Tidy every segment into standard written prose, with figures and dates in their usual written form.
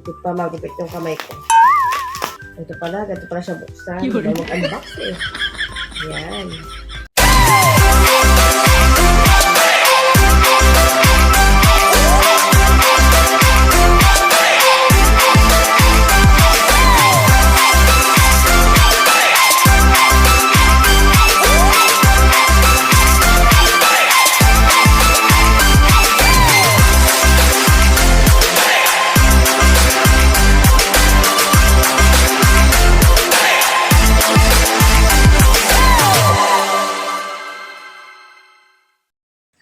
Hindi pa magupit yung kamay ko. Ito pala, ganito pala siya buksan. Hindi mo mag-unbox eh. Ayan.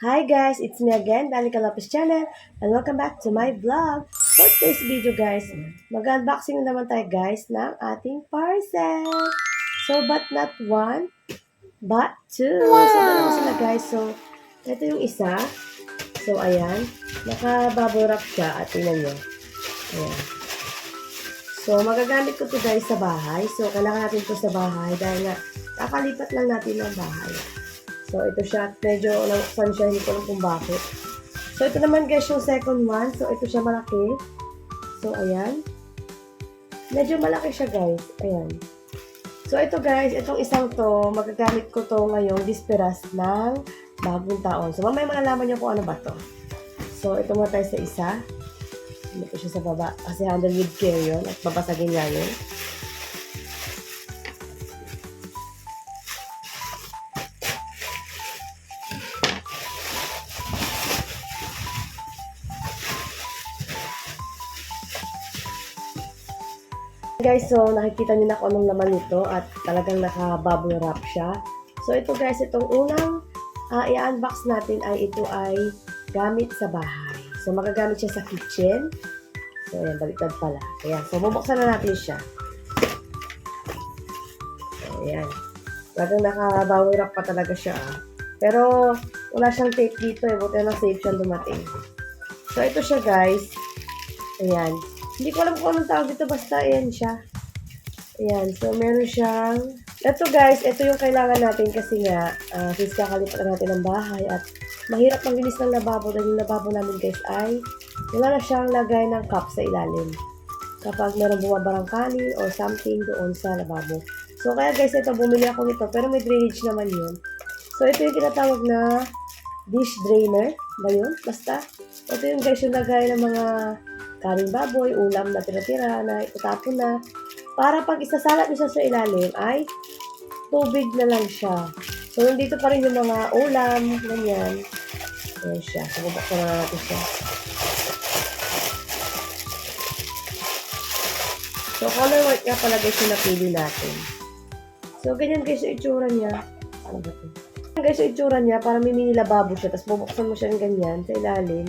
Hi guys, it's me again, Danica Lopez Channel, and welcome back to my vlog. For today's video guys, mag-unboxing na naman tayo guys ng ating parcel. So, but not one, but two. Wow. So, dalawa sila guys. So, ito yung isa. So, ayan. Naka-bubble wrap siya at tingnan nyo. Ayan. So, magagamit ko to guys sa bahay. So, kailangan natin to sa bahay dahil nga, kakalipat lang natin ng bahay. So, ito siya. Medyo nabuksan siya. Hindi ko lang kung bakit. So, ito naman guys yung second one. So, ito siya malaki. So, ayan. Medyo malaki siya guys. Ayan. So, ito guys. Itong isang to, magagamit ko to ngayong disperas ng bagong taon. So, mamaya malalaman nyo kung ano ba to. So, ito muna tayo sa isa. Hindi ko siya sa baba. Kasi handle with care yun. At babasagin nga yun. Guys, so nakikita niyo na kung anong laman nito at talagang naka-bubble wrap siya. So ito guys, itong unang i-unbox natin ay ito ay gamit sa bahay. So magagamit siya sa kitchen. So ayan, baliktad pala. Ayan, so bubuksan na natin siya. So ayan. Talagang naka-bubble wrap pa talaga siya. Pero wala siyang tape dito eh. Buti na safe siyang dumating. So ito siya guys. Ayan. Hindi ko alam kung anong tawag dito, basta ayan siya. Ayan, so meron siyang, ito guys, ito yung kailangan natin kasi nga, since kakalipat natin ng bahay at mahirap maglinis ng lababo dahil yung lababo namin guys ay wala na siyang lagay ng cup sa ilalim. Kapag meron bumabarang kanin or something doon sa lababo. So kaya guys, ito, bumili ako nito, pero may drainage naman yun. So ito yung tinatawag na dish drainer, ba yun? Basta, ito yung guys yung lagay ng mga karing baboy, ulam na tira-tira na itatapon na. Para pag isasalat nyo siya sa ilalim ay tubig na lang siya. So, nandito pa rin yung mga ulam, ganyan. Ayan siya. So, bubuksan na natin siya. So, color white nga pala guys yung napili natin. So, ganyan guys yung itsura niya. Ano ba ito? Ganyan guys yung itsura niya, para may mini lababo siya. Tapos, bubuksan mo siya ng ganyan sa ilalim.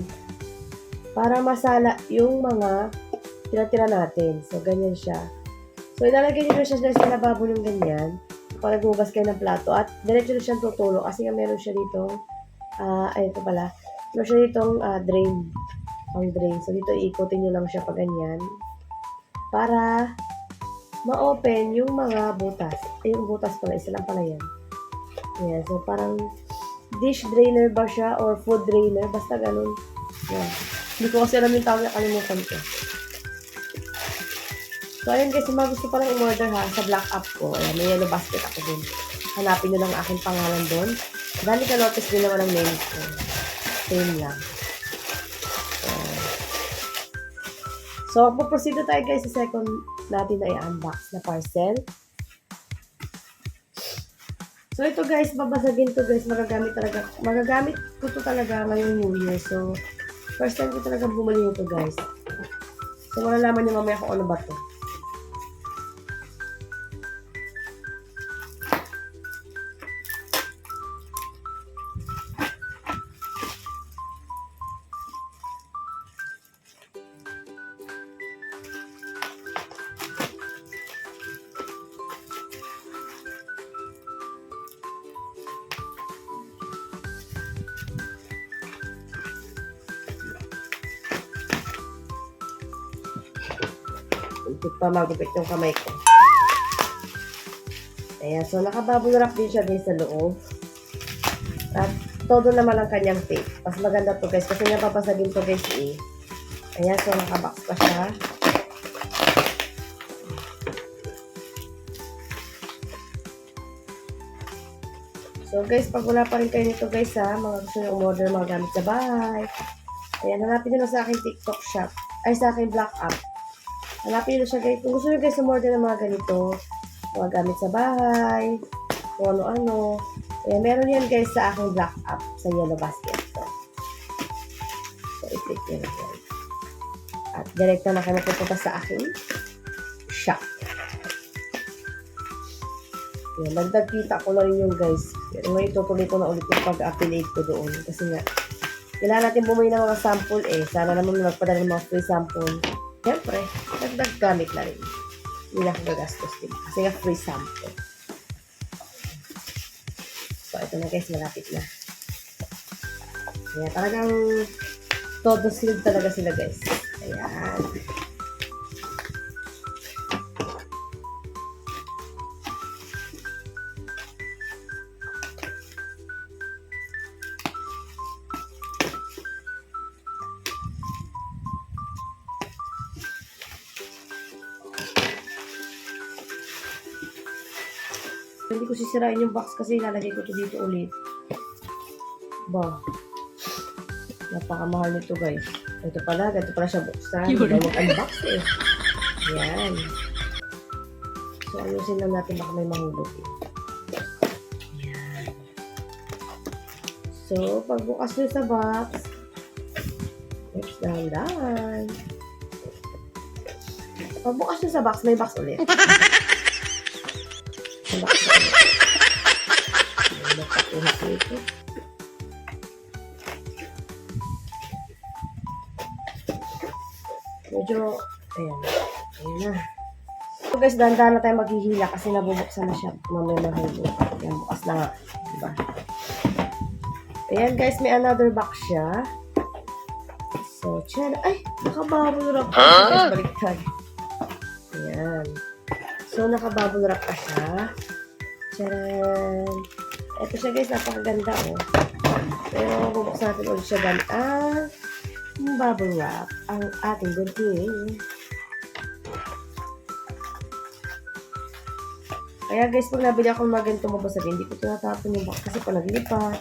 Para masala yung mga tira-tira natin. So, ganyan siya. So, ilalagay nyo na siya sa lababo yung ganyan. Para gugas kayo ng plato. At diretso na siyang tutulo. Kasi nga meron siya ditong, ito pala. Meron siya ditong drain. Ang drain. So, dito iikutin nyo lang siya pag ganyan. Para ma-open yung mga butas. Yung butas pala. Isa lang pala yan. Ayan. So, parang dish drainer ba siya? Or food drainer. Basta ganun. Ayan. Hindi ko kasi alam yung tawag na kalimutan ko. So, ayan guys, yung mga gusto palang umorder ha, sa black app ko. Ayan, may yellow basket ako din. Hanapin nyo lang aking pangalan doon. Danica Lopez din naman ang name ko. Same lang. So, puproceed na tayo guys sa second natin na i-unbox na parcel. So, ito guys, babasagin to guys. Magagamit ko to talaga ngayong New Year. So, first time ko talaga bumili nito guys. So, malalaman niyo mamaya kung ano ba to. Hindi pa magupit yung kamay ko. Ayan, so naka-bubble wrap din siya guys sa loob. At todo naman ang kanyang tape. Mas maganda to guys kasi napapasagin to guys eh. Ayan, so naka-box pa siya. So guys, pag wala pa rin kayo nito guys ha, mga gusto nyo umorder mga gamit sa bahay. Ayan, hanapin nyo lang sa aking TikTok shop. Ay, sa aking Black app. Hanapin nyo siya guys. Kung gusto nyo guys umorder ng mga ganito, mga gamit sa bahay, kung ano-ano. Ayan, meron yan guys sa aking Black app sa Yellow Basket. So, i-click nyo na guys. At direct na kayo mapupunta sa aking shop. Yan, dagdag kita ko na rin yung guys. Pero ngayon tutuloy ko na ulit yung pag-affiliate ko doon. Kasi nga, kailangan natin bumili ng mga sample eh. Sana naman magpadala ng mga free sample. Siyempre, dagdag gamit na rin. Hindi na ako gagastos din. Kasi nga free sample. So, ito na guys, malapit na. Ayan, talagang todo silid talaga sila guys. Ayan. Hindi ko sisirain yung box kasi ilalagay ko to dito ulit. Ba. Napakamahal nito guys. Ito pala siya buksan. Hindi mo unbox eh. Ayan. So, ayusin lang natin baka may mahulog eh. Ayan. So, pagbukas nyo sa box, oops, dahan-dahan. Pagbukas nyo sa box, may box ulit. Medyo, ayan na. So guys, dahan-dahan na tayo maghihila kasi nabubuksan na siya. Mamaya mahulog. Ayan, bukas na nga. Diba? Ayan guys, may another box siya. So, tiyan. Ay, naka-bubble wrap. Guys, baliktad. Ayan. So, naka-bubble wrap pa siya. Tcharan! Ito siya guys, napakaganda oh. Pero bubuksan natin ulit siya gamit ang bubble wrap, ang ating gunting. Kaya guys, pag nabili ako ng mga ganito mabasag, hindi ko tinatapon yung box kasi pa naglipat.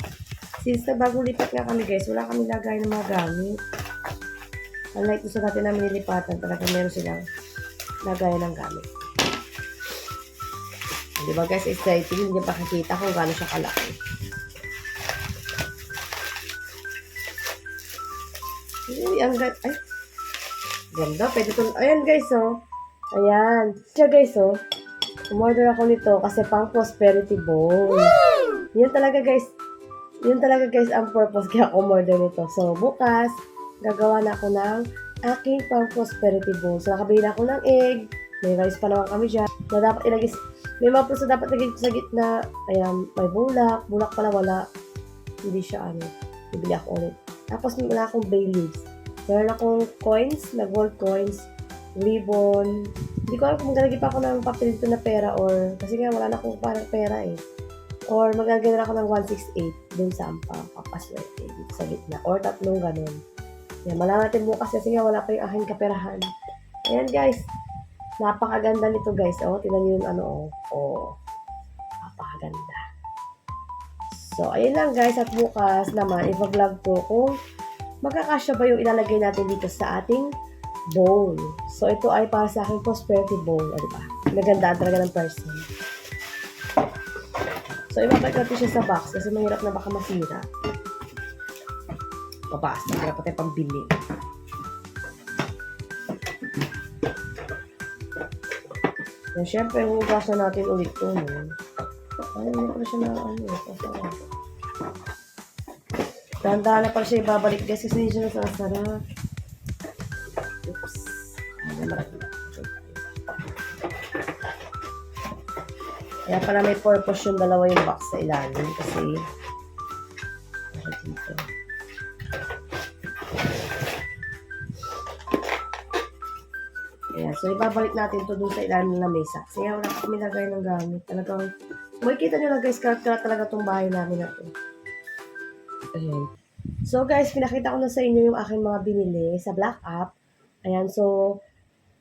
Since na bagong lipat nga kami guys, wala kami lagay ng mga gamit. Unlike sa natin namin nilipatan, talagang meron silang lagay ng gamit. Diba guys, exciting. Hindi pa kakita kung gano'n siya kalaki. Ay, ang ganda. Ay, ganda. Pwede ito. Ayan guys, oh. Ayan. Siya guys, oh. Umorder ako nito kasi pang prosperity bowl. Yun talaga guys. Yun talaga guys ang purpose kaya ako umorder nito. So, bukas, gagawa na ako ng aking pang prosperity bowl. So, nakabili na ako ng egg. May rice pa naman kami dyan. Na dapat ilagay. May mga puso dapat lagay sa gitna. Ayan, may bulak. Bulak pala wala. Hindi siya ano. Bibili ako ulit. Tapos wala akong bay leaves. Meron akong coins, na gold coins, ribbon. Hindi ko alam kung maglalagay pa ako ng papel dito na pera or kasi nga wala na akong parang pera eh. Or maglalagay na ako ng 168 dun sa papaswerte dito sa gitna. Or tatlong ganun. Yan, malaman natin bukas kasi nga wala pa yung aking kaperahan. Ayan guys. Napakaganda nito guys. Oh, tingnan niyo yung ano oh. Oh. Napakaganda. So, ayun lang guys. At bukas naman, i-vlog ko kung magkakasya ba yung ilalagay natin dito sa ating bowl. So, ito ay para sa aking prosperity bowl. O, diba? Nagandaan talaga ng person. So, ibabalik natin siya sa box kasi mahirap na baka masira. Babas. Mahirap pa tayo pambili. Yan, syempre, hugasan natin ulit ito. Ay, hindi pa siya na, pasarap. Dahan-dahan na pala siya ibabalik guys kasi hindi siya nasasarap. Oops. Kaya pala may purpose yung dalawa yung box sa ilalim kasi dito. Ayan, so ibabalik natin to dun sa ilalim ng mesa. Kasi wala kami lagay ng gamit. Talagang, makikita nyo lang guys, karat talaga tong bahay namin na to. Ayan. So guys, pinakita ko na sa inyo yung aking mga binili sa Black app. Ayan, so,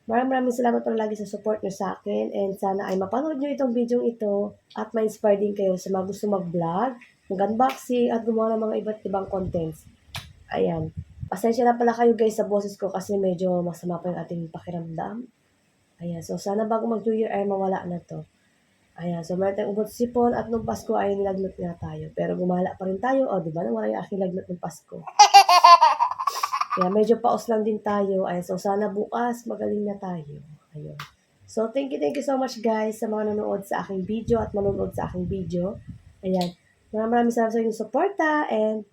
Maraming salamat pala lagi sa support nyo sa akin and sana ay mapanood nyo itong video ito at ma-inspire din kayo sa mga gusto mag-vlog, mag-unboxing at gumawa ng mga iba't ibang contents. Ayan. Pasensya na pala kayo guys sa boses ko kasi medyo masama pa yung ating pakiramdam. Ayan. So sana bago mag-New Year ay mawala na to. Ayan. So meron tayong ubot sipon at nung Pasko ay nilagnat nga tayo. Pero gumala pa rin tayo. O, di ba? Nawala yung aking lagnat ng Pasko. Kaya medyo paos lang din tayo. Ayan, so sana bukas magaling na tayo. Ayun. So thank you so much guys sa mga nanonood sa aking video at manonood sa aking video. Ayan. Maraming salamat sa inyong suporta and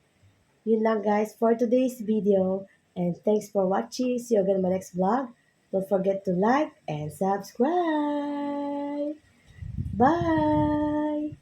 yun lang guys for today's video. And thanks for watching. See you again in my next vlog. Don't forget to like and subscribe. Bye!